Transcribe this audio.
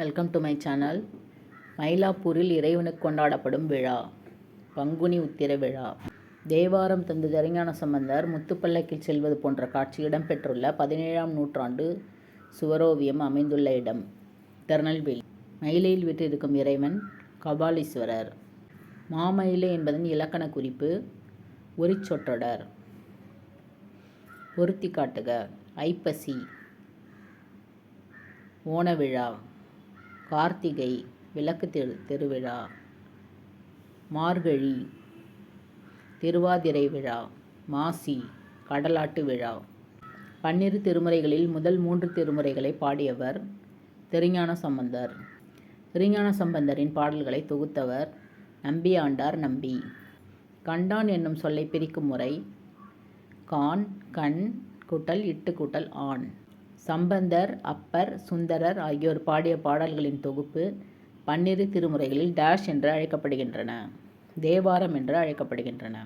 Welcome to my channel. மயிலாப்பூரில் இறைவனுக்கு கொண்டாடப்படும் விழா பங்குனி உத்திர விழா. தேவாரம் தந்த திருஞான சம்பந்தர் முத்துப்பல்லக்கில் செல்வது போன்ற காட்சி இடம்பெற்றுள்ள 17ஆம் நூற்றாண்டு சுவரோவியம் அமைந்துள்ள இடம் திருநெல்வேலி. மயிலையில் வீற்றிருக்கும் இறைவன் கபாலீஸ்வரர். மாமயிலை என்பதன் இலக்கண குறிப்பு உரிச்சொற்றொடர். பொருத்தி காட்டுக. ஐப்பசி ஓணவிழா, கார்த்திகை விளக்கு திருவிழா, மார்கழி திருவாதிரை விழா, மாசி கடலாட்டு விழா. 12 திருமுறைகளில் முதல் 3 திருமுறைகளை பாடியவர் திருஞான சம்பந்தர். திருஞான சம்பந்தரின் பாடல்களை தொகுத்தவர் நம்பியாண்டார் நம்பி. கண்டான் என்னும் சொல்லை பிரிக்கும் முறை கான், கண் கூட்டல் இட்டு கூட்டல் ஆண். சம்பந்தர், அப்பர், சுந்தரர் ஆகியோர் பாடிய பாடல்களின் தொகுப்பு 12 திருமுறைகளில் டேஷ் என்று அழைக்கப்படுகின்றன, தேவாரம் என்று அழைக்கப்படுகின்றன.